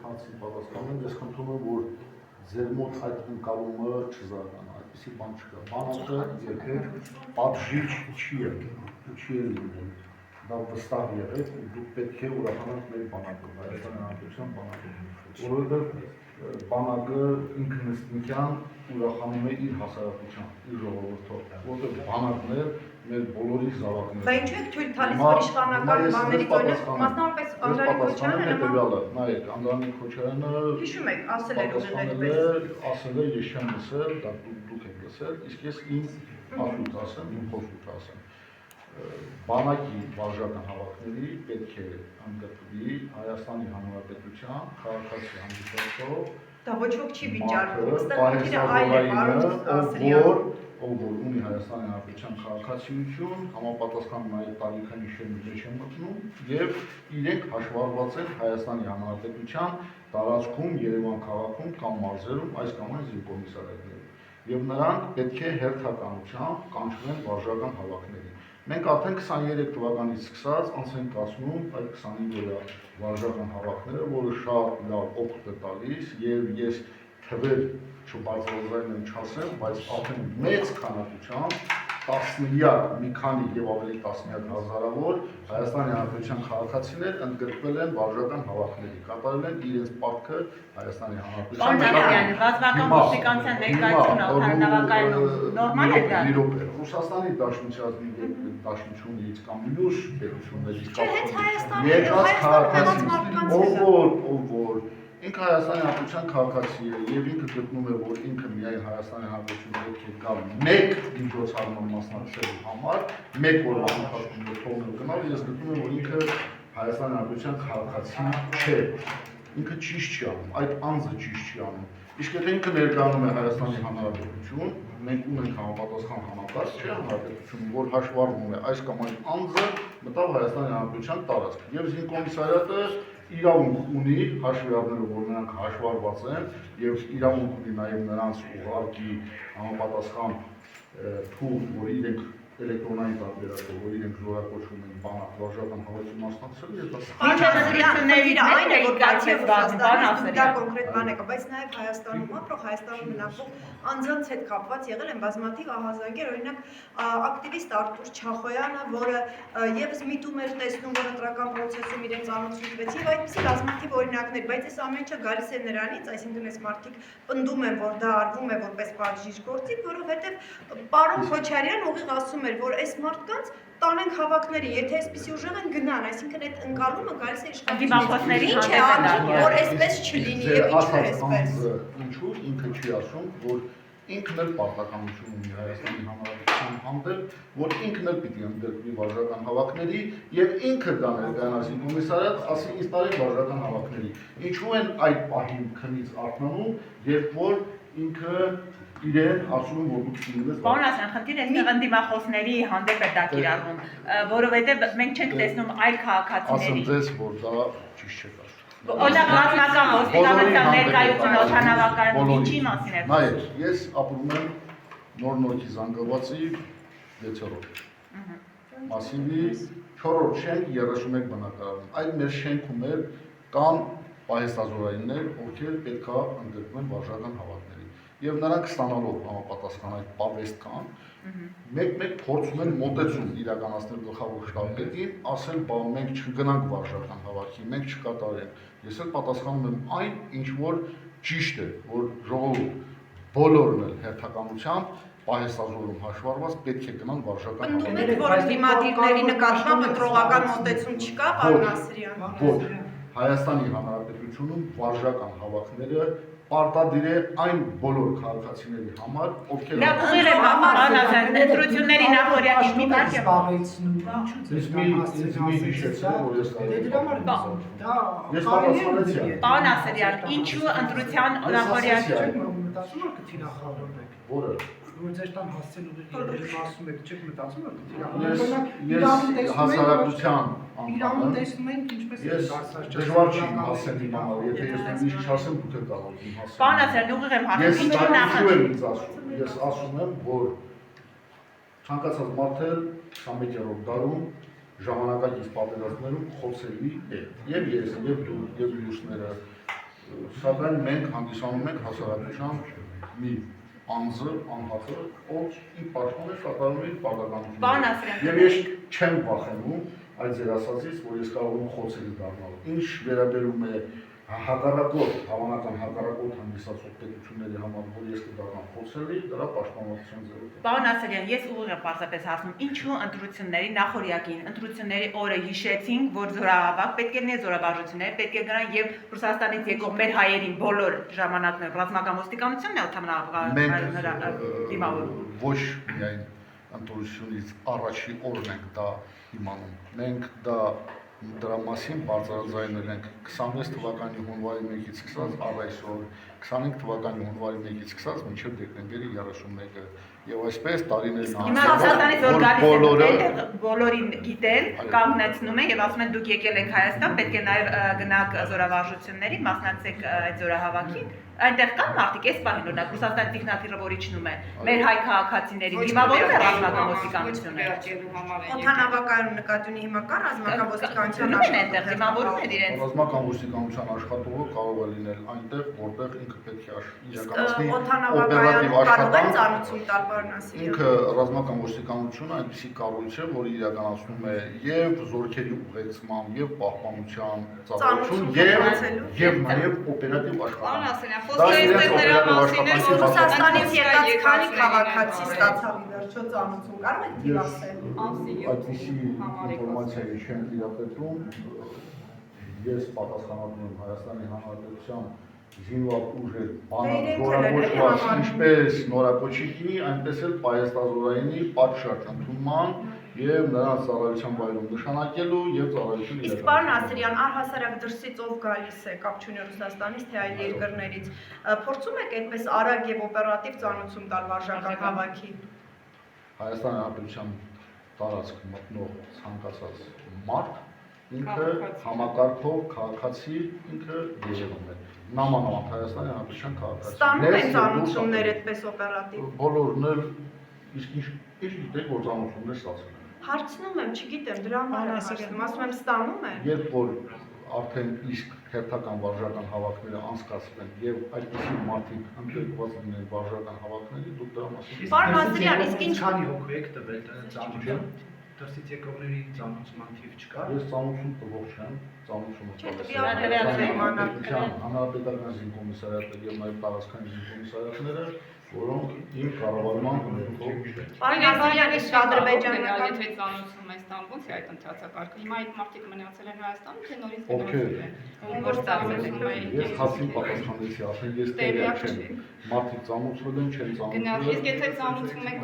Քանցի պատասխանում ես խնդրում եմ, որ ձեր մոտ այդ ընկալումը չզարգանա, այդպիսի բան չկա։ Բանակը երբեք պատժիչ չի լինել, դա վստահ եղեք, դուք պետք է ուրախանաք մեր բանակով, Հայաստանի Հանրապետության բանակով, որովհետև բանակը ինքնըստինքյան ուրախանում է իր հասարակության, իր ժողովրդով, որովհետև բանակն է մեր բոլորի զավակները։ Բա ինչու եք թույլ տալիս, որ իշխանական բաներից օրինակ մասնավորապես Անդրանիկ Քոչարյանը նայեք, Անդրանիկ Քոչարյանը հիշում եք, ասել էր ասել է, ես չեմ լսել, դա դուք եք լսել, իսկ ես իմ ասույց ասեմ, իմ խոսք ասեմ։ Բանակի վարժական հավաքների պետք է ընդգրկվի Հայաստանի Հանրապետության քաղաքացի հանդիսացող դա ոչ ոք չի վիճարկում, այստեղ խնդիրը այլ է, պարոն Ասրյան, ով որ ունի Հայաստանի Հանրապետության քաղաքացիություն, համապատասխան այդ տարիքանիշերի մեջ են մտնում եւ իրենք հաշվառված են Հայաստանի Հանրապետության տարածքում, Երևան քաղաքում կամ մարզերում այս կամ այն զինկոմիսարիատներում եւ նրանք պետք է հերթականությամբ կանչվեն վարժական հավաքների։ Մենք արդեն 23 թվականից սկսած անց ենք կացնում այդ 25-օրյա վարժական հավաքները, որը շատ լավ օգուտ է տալիս եւ ես թվեր չբարձրացնեմ չասեմ, բայց արդեն մեծ քանակությամբ տասնյակ, մի քանի եւ ավելի տասնյակ հազարավոր Հայաստանի Հանրապետության քաղաքացիներ ընդգրկվել են վարժական հավաքների, կատարել են իրենց պարտքը Հայաստանի Հանրապետության։ Ռազմական ոստիկանության ներկայությունը օդանավակայանում նորմալ է դա։ Ռուսաստանի Դաշնությունից կամ մյուս պետություններից եկած քաղաքացի, ով որ ինքը Հայաստանի Հանրապետության քաղաքացի է եւ ինքը գտնում է, որ ինքը միայն Հայաստանի Հանրապետություն պետք է գա մեկ միջոցառման մասնակցելու համար, մեկ օրվա ընթացքում թողնել գնալ, ես գտնում եմ, որ ինքը Հայաստանի Հանրապետության քաղաքացի չէ։ Ինքը ճիշտ չի անում, այդ անձը ճիշտ չի անում։ Իսկ եթե ինքը ներկայանում է Հայաստանի Հանրապետություն, մենք ունենք համապատասխան համակարգ, չէ՞ հանրապետություն, որ հաշվառվում է այս կամ այն անձը մտավ Հայաստանի Հանրապետության տարածք։ Եվ զինկոմիսարիատը իրավունք ունի հաշվի առնելով, որ նրանք հաշվառված են եւ իրավունք ունի նաեւ նրանց ուղղակի համապատասխան թուղթ, որ իրենք էլեկտրոնային տարբերակով, որ իրենք զորակոչվում են բանակ վարժական հավաքի մասնակցելու եւ դա այն է, որ բացի Ռուսաստանից դա կոնկրետ բան է, բայց նաեւ Հայաստանում ապրող, Հայաստանում մնացող անձանց հետ կապված եղել են բազմաթիվ ահազանգեր, օրինակ ակտիվիստ Արտուր Չախոյանը, որը եւս միտում էր տեսնում, որ ընտրական process-ում իրենց անոցնությունվեցին, այդպիսի բազմաթիվ օրինակներ, բայց այս ամեն ինչը գալիս է նրանից, այսինքն այս մարդիկ պնդում են, որ դա արվում է որպես պատժիչ գործիք, որովհետեւ պարոն Քոչարյան ուղիղ ասում էր, որ այս մարդկանց տանենք հավաքների, եթե այսպիսի ուժեղ են գնան, այսինքն այդ ընկալումը գալիս է իշխանությունների, ինչ է անում, որ այսպես չլինի եւ ինչու է այսպես։ Ինչու ինքը չի ասում, որ ինքն էլ պարտականություն ունի Հայաստանի Հանրապետության հանդեպ, որ ինքն էլ պիտի ընդգրկվի վարժական հավաքների եւ ինքը դա ներկայանա զինկոմիսարիատ, ասի ինձ տարեք վարժական հավաքների։ Ինչու են այդ պահին քնից արթնանում, երբ որ ինքը իրեն ասում որ դուք ինքնես Պարոն Ասրյան, խնդիրը այստեղ ընդդիմախոսների հանդեպ է դա կիրառվում, որովհետև մենք չենք տեսնում այլ քաղաքացիների։ Ասեմ ձեզ, որ դա ճիշտ չէ ասում։ Օրինակ ռազմական ոստիկանության ներկայությունը օդանավակայանում ինչի մասին է։ Նայեք, ես ապրում եմ Նոր-Նորքի Զանգվածի 6-րդ մասիվի 4-րդ շենք 31 բնակարան։ Այդ մեր շենքում կան պահեստազորայիններ, ովքեր պետքա ընդգրկվեն վարժական հավաքների։ Եվ նրանք ստանալով համապատասխան այդ պավեստքան, մեկ-մեկ փորձում են մոտեցում իրականացնել գլխավոր շտաբին, ասել, բա մենք չգնանք վարժական հավաքի, մենք չկատարենք։ Ես էլ պատասխանում եմ այն, ինչ որ ճիշտ է, որ ժողովուրդ բոլորն էլ հերթականությամբ պահեստազորում հաշվառված պետք է գնան վարժական հավաքի։ Պնդում եք, որ դիմադիրների նկատմամբ ընտրողական մոտեցում չկա, պարոն Ասրյան։ Ոչ, Հայաստանի Հանրապետությունում վարժական հավաքները պարտադիր է այն բոլոր քաղաքացիների համար, ովքեր Լավ, ուղիղ եմ համարան, ընտրությունների նախօրյակի մի բան Պարոն Ասրյան, ինչու ընտրության նախօրյակի Որը ձեր տան հասցել ու ասում եք, չեք մտածում եք Ես հասարակության իրավունք տեսնում ենք ինչպես է դարձած դժվար չի հասել իմանալ, եթե ես ինչ չասեմ, դուք եք կարող իմ հասել։ Պարոն Ասրյան, ուղիղ եմ հարցնում, ինչու նախընտրում։ Ես ասում եմ, որ ցանկացած մարդ 21-րդ դարում ժամանակակից պատերազմներում խոցելի է։ Եվ ես, եւ դու, եւ մյուսները Սակայն մենք հանդիսանում ենք հասարակության մի անձը, անհատը, ով իր պաշտոնը կատարում է իր պարտականությունը։ Պարոն Ասրյան, Եվ ես չեմ վախենում այդ ձեր ասածից, որ ես կարող եմ խոցելի դառնալ։ Ինչ վերաբերում է հակառակորդ, հավանական հակառակորդ հանդիսացող պետությունների համար, որ ես կդառնամ խոցելի, դրա պաշտպանվածության ձևով է։ Պարոն Ասրյան, ես ուղիղ եմ պարզապես հարցնում, ինչու ընտրությունների նախօրյակին, ընտրությունների օրը հիշեցինք, որ զորահավաք պետք է լինի, զորաբաժություններ պետք է գնան եւ Ռուսաստանից եկող մեր հայերին բոլոր ժամանակներ ռազմական ոստիկանությունն է դիմավորում։ Ոչ միայն ընտրությունից առաջի օրն ենք դա իմանում։ Մենք դրա մասին բարձրաձայնել ենք 26 թվականի հունվարի 1-ից սկսած առ այսօր, 25 թվականի հունվարի 1-ից սկսած մինչև դեկտեմբերի 31-ը եւ այսպես տարիներն Հիմա Ռուսաստանից որ գալիս են բոլորին գիտեն, կանգնեցնում են եւ ասում են դուք եկել եք Հայաստան, պետք է նաեւ գնաք զորավարժությունների, մասնակցեք այդ զորահավաքին։ Այնտեղ կան մարդիկ, այս պահին օրինակ Ռուսաստանի տեխնատիրը որ իջնում է, մեր հայ քաղաքացիների դիմավորում է ռազմական ոստիկանությունը։ Օդանավակայանում նկատի ունի հիմա կա ռազմական ոստիկանության այնտեղ դիմավորում են իրենց։ Ռազմական ոստիկանության աշխատողը կարող է լինել այնտեղ, որտեղ ինքը պետք է իրականացնի օդանավակայանում կարող են ծանուցում տալ պարոն Ասրյան։ Ինքը ռազմական ոստիկանությունը այնպիսի կառույց է, որ իրականացնում է եւ զորքերի ուղեկցման, եւ պահպանության ծառայություն, եւ նաեւ օպերատիվ աշխատանք։ Ռուսաստանից եկած քանի քաղաքացի ստացավ ի վերջո ծանուցում, կարող եք դիվասել։ Այդպիսի ինֆորմացիայի չեմ տիրապետում, ես պատասխանատու եմ Հայաստանի Հանրապետության զինված ուժեր բանաձորագործված ինչպես նորակոչիկի, այնպես էլ պայեստազորայինի պատշաճ ընդունման եւ նրանց ծառայության վայրում նշանակելու եւ ծառայություն իրականացնելու։ Իսկ պարոն Ասրյան, առհասարակ դրսից ով գալիս է, կապ չունի Ռուսաստանից թե այլ երկրներից, փորձում եք այդպես արագ եւ օպերատիվ ծանուցում տալ վարժական հավաքի։ Հայաստանի Հանրապետության տարածք մտնող ցանկացած մարդ ինքը համակարգով քաղաքացի ինքը երևում է։ Նամանավանդ Հայաստանի Հանրապետության քաղաքացի։ Ստանում են ծանուցումներ այդպես օպերատիվ։ Բոլորն էլ իսկ ինչ գիտեք որ ծանուցումներ ստացել են։ Հարցնում եմ, չգիտեմ, դրա համար ասում եմ ստանում են։ Երբ որ արդեն իսկ հերթական վարժական հավաքները անցկացվեն եւ այդպիսի մարդիկ ընդգրկված լինեն վարժական հավաքների, դուք դրա մասին։ Պարոն Ասրյան, իսկ ինչ քանի հոգու եք տվել ծանոթ դրսից եկողների ծանոթման թիվ չկա։ Ես ծանոթում տվող չեմ, ծանոթումը տալիս հանրապետական զինկոմիսարիատը եւ նաեւ տարածքային զինկոմիսարիատները, որոնք իմ կառավարման ունեցող։ Պարոն Ասրյան, իսկ ադրբեջանական եթե ծանոթում է Ստամբուլ, թե այդ ընթացակարգը հիմա այդ մարդիկ մնացել են Հայաստանում, թե նորից Ովքեր։ որ ծանոթում են։ Ես հացին պատասխանեցի, ասել ես տեղյակ չեմ։ Մարդիկ ծանոթվել են, չեն Գնաց, իսկ եթե ծանոթում եք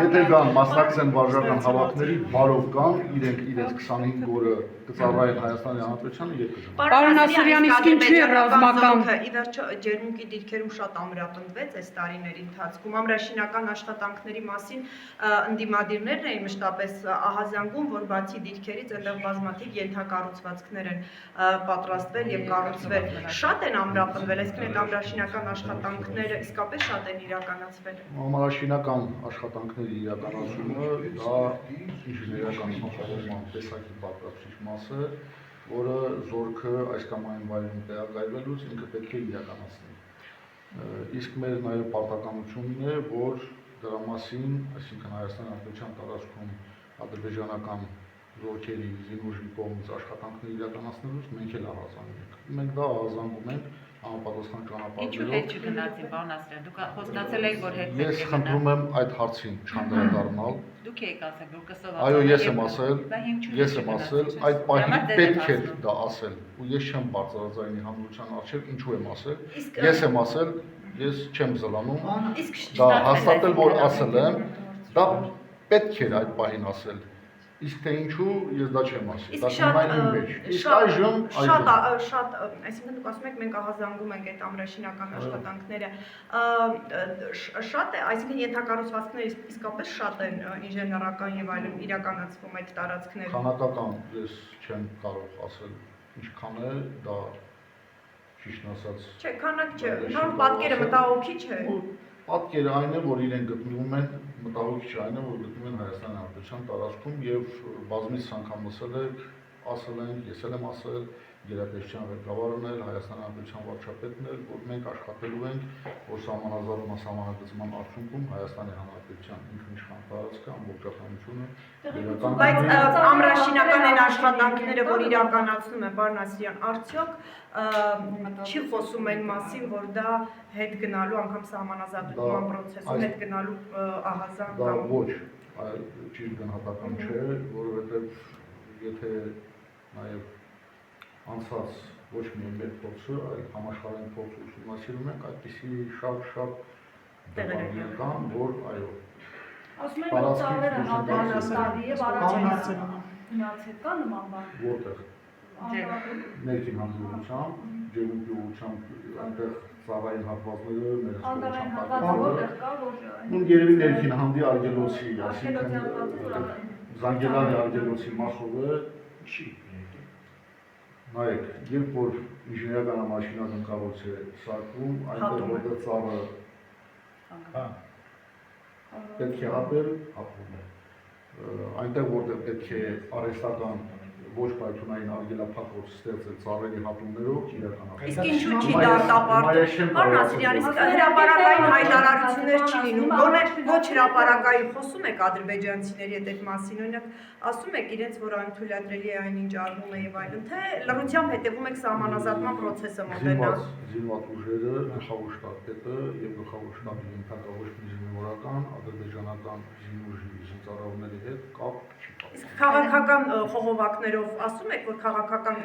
Եթե կան մասնակցեն վարժական հավաքների, բարով կան, իրենց 25 օրը կծառայեն Հայաստանի Հանրապետությանը եւ կգնան։ Պարոն Ասրյան, իսկ ինչի է ռազմական ի վերջո ջերմուկի դիրքերում շատ ամրապնդվեց այս տարիների ընթացքում ամրաշինական աշխատանքների մասին ընդդիմադիրներն էին մշտապես ահազանգում, որ բացի դիրքերից այնտեղ բազմաթիվ ենթակառուցվածքներ են պատրաստվել եւ կառուցվել։ Շատ են ամրապնդվել, այսինքն այդ ամրաշինական աշխատանքները իսկապես շատ են իրականացվել։ Ամրաշինական աշխատանքների իրականացումը դա ինժեներական նախագծման տեսակի պատրաստիչ մաս է, որը զորքը այս կամ այն վայրում տեղակայվելուց ինքը պետք է իրականացնի։ Իսկ մեր նաև պարտականությունն է, որ դրա մասին, այսինքն Հայաստանի Հանրապետության տարածքում ադրբեջանական զորքերի զինուժի կողմից աշխատանքներ իրականացնելուց մենք էլ ահազանգում ենք։ Մենք դա ահազանգում ենք համապատասխան ճանապարհներով։ Ինչու հետ չգնացին, պարոն Ասրյան, դուք խոստացել եք, որ հետ պետք է Ես խնդրում եմ այդ հարցին չանդրադառնալ։ Դուք եք ասել, որ կսովացան։ Այո, ես եմ ասել, այդ պահին պետք է դա ասել, ու ես չեմ բարձրաձայնի հանրության առջև, ինչու եմ ասել։ Ես եմ ասել, ես չեմ զլանում։ Դա հաստատել, որ ասել եմ, դա պետք էր այդ պահին ասել։ Իսկ թե ինչու, ես դա չեմ ասել։ Դա կմայն իմ մեջ։ Իսկ այժմ շատ, այսինքն դուք ասում եք մենք ահազանգում ենք այդ ամրաշինական աշխատանքները։ Շատ է, այսինքն ենթակառուցվածքները իսկապես շատ են ինժեներական եւ այլն իրականացվում այդ տարածքներում։ Քանակական ես չեմ կարող ասել ինչքան է, դա ճիշտ ասած։ Չէ, քանակ չէ, նոր պատկերը մտահոգիչ է։ Պատկերը այն է, որ իրենք գտնվում են, մտահոգիչ այն է, որ գտնվում են Հայաստանի Հանրապետության տարածքում եւ բազմից անգամ ասել են, ես էլ եմ ասել, գերատեսչության ղեկավարն էլ, Հայաստանի Հանրապետության վարչապետն էլ, որ մենք աշխատելու ենք, որ սահմանազատման սահմանագծման արդյունքում Հայաստանի Հանրապետության ինքնիշխան տարածքը ամբողջականությունը Բայց ամրաշինական այն աշխատանքները, որ իրականացնում է պարոն Ասրյան, արդյոք չի խոսում այն մասին, որ դա հետ գնալու անգամ սահմանազատման process-ում հետ գնալու ահազանգ դա ոչ, ճիշտ գնահատական չէ, որովհետև եթե նաև անցած ոչ միայն մեր փորձը, այլ համաշխարհային փորձ ուսումնասիրում ենք, այդպիսի շատ տեղեր կան, որ այո։ Ասում են որ ծառերը հանդես տարի եւ առաջ մնացել կա նման բան։ Որտեղ ներքին հանդիպությամբ, ջերմուկի ուղղությամբ այնտեղ ծառային հատվածները Անդարային հատվածը որտեղ կա որ երևի ներքին հանդի արգելոցի, այսինքն Զանգելանի արգելոցի մասով չի։ Նայեք, երբ որ ինժեներական մաշինա գնկավորց է սարքում, այնտեղ որտեղ ծառը պետք է հատել, հատվում է։ Այնտեղ որտեղ պետք է արհեստական ոչ պայթունային արգելափակոց ստեղծել ծառերի հատումներով իրականացնել։ Իսկ ինչու չի դատապարտում։ Պարոն Ասրյան, իսկ հրապարակային հայտարարություններ չի լինում։ Գոնե ոչ հրապարակային խոսում եք ադրբեջանցիների հետ այդ մասին, օրինակ ասում եք իրենց, որ անթույլատրելի է այնինչ արվում է եւ այլն, թե լռությամբ հետևում եք սահմանազատման process-ը մոտենալ։ Զինված ուժերը, գլխավոր շտաբը եւ գլխավոր շտաբի ընդհանուր ոչ մի զինվորական ադրբեջանական զինուժի զինծառայողների հետ կապ չի կապ։ Իսկ քաղաքական խողովակներով ասում եք, որ քաղաքական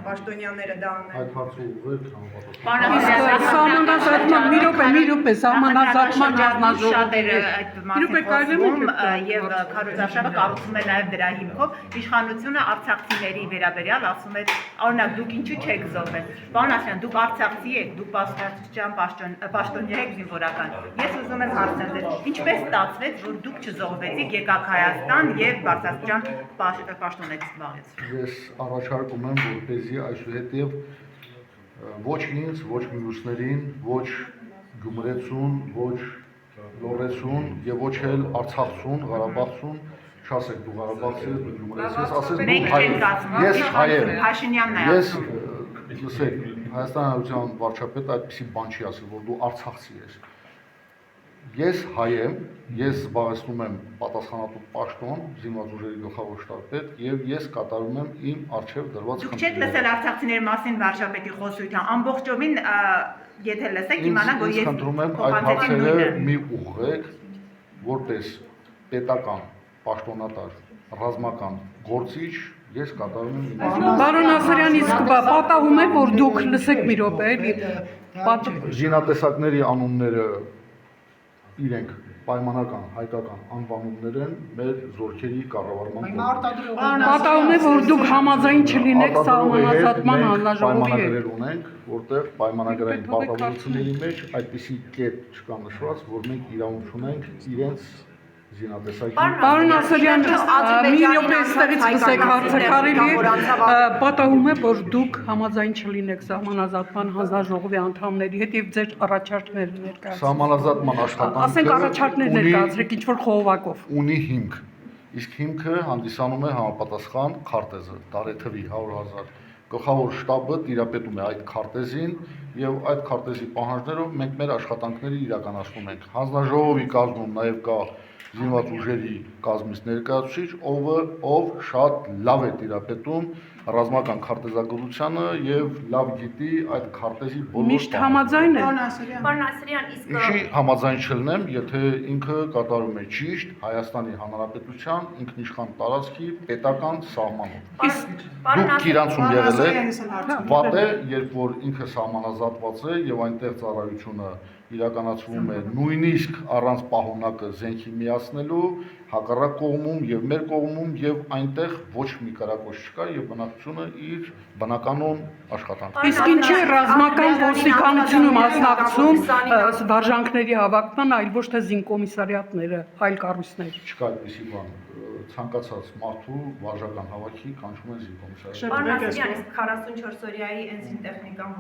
պաշտոնյաները դա անեն։ Այդ հարցը ուղղել համապատասխան։ Սահմանազատման մի րոպե, սահմանազատման շատերը այդ մասին խոսում եւ քարոզարշավը կառուցում է նաեւ դրա հիմքով իշխանությունը արցախցիների վերաբերյալ ասում է օրինակ դուք ինչու չեք զոհվել պարոն Ասրյան դուք արցախցի եք դուք պաշտոնյան պաշտոնյա եք զինվորական ես ուզում եմ հարցնել ձեզ ինչպես ստացվեց որ դուք չզոհվեցիք եկաք Հայաստան եւ բարձրաստիճան պաշտոնեць զբաղեցիք Ես առաջարկում եմ որպեսզի այսուհետև ոչ ինձ ոչ մյուսներին ոչ գյումրեցուն ոչ լոռեցուն եւ ոչ էլ արցախցուն Ղարաբաղցուն չասեք դու Ղարաբաղցի ես դու գյումրեցի ես ասես դու ես հայ եմ ես լսեք Հայաստանի Հանրապետության վարչապետը այդպիսի բան չի ասել որ դու արցախցի ես ես հայ եմ ես զբաղեցնում եմ պատասխանատու պաշտոն զինված ուժերի գլխավոր շտաբպետ եւ ես կատարում եմ իմ արժեվ դրված Դուք չեք լսել արցախցիների մասին վարչապետի խոսույթը ամբողջովին եթե լսեք իմանաք որ ես խնդրում եմ այդ հարցերը մի ուղղեք որպես պետական պաշտոնատար ռազմական գործիչ ես կատարում եմ իմ Պարոն Ասրյան, իսկ պատահում է, որ դուք լսեք մի րոպե, էլի զինատեսակների անունները իրենք պայմանական հայկական անվանումներ են մեր զորքերի կառավարման պատահում է, որ դուք համաձայն չլինեք սահմանազատման հանձնաժողովի հետ։ պայմանագրեր ունենք, որտեղ պայմանագրային պատվավորությունների մեջ այդպիսի կետ չկա նշված, որ մենք իրավունք ունենք իրենց զինատեսակի Պարոն Ասրյան, մի րոպե այստեղից լսեք հարցը կարելի է պատահում է, որ դուք համաձայն չլինեք սահմանազատման հանձնաժողովի անդամների հետ եւ ձեր առաջարկները ներկայացրեք։ Սահմանազատման Ասենք առաջարկներ ներկայացրեք ինչ-որ խողովակով։ Ունի հիմք, իսկ հիմքը հանդիսանում է համապատասխան քարտեզը, տարեթվի 100,000 գլխավոր շտաբը տիրապետում է այդ քարտեզին եւ այդ քարտեզի պահանջներով մենք մեր աշխատանքները իրականացնում ենք։ Հանձնաժողովի կազմում նաեւ կա զինված ուժերի կազմից ներկայացուցիչ, ով շատ լավ է տիրապետում ռազմական քարտեզագրությանը եւ լավ գիտի այդ քարտեզի բոլոր Միշտ համաձայն է։ Պարոն Ասրյան, իսկ Ինչի համաձայն չլնեմ, եթե ինքը կատարում է ճիշտ Հայաստանի Հանրապետության ինքնիշխան տարածքի պետական սահմանով։ Դուք իրանցում եղել եք, վատ է, երբ որ ինքը սահմանազատված է եւ այնտեղ ծառայությունը իրականացվում է նույնիսկ առանց պահոնակը զենքի միացնելու հակառակ կողմում եւ մեր կողմում եւ այնտեղ ոչ մի կարակոց չկա եւ բնակչությունը իր բնականոն աշխատանքն Իսկ ինչի ռազմական ոստիկանությունը մասնակցում վարժանքների հավաքման, այլ ոչ թե զինկոմիսարիատները, այլ կառույցներ։ չկա այդպիսի բան ցանկացած մարդու վարժական հավաքի կանչում են զինկոմիսարիատ Պարոն Ասրյան, իսկ 44 օրյայի էնզին տեխնիկան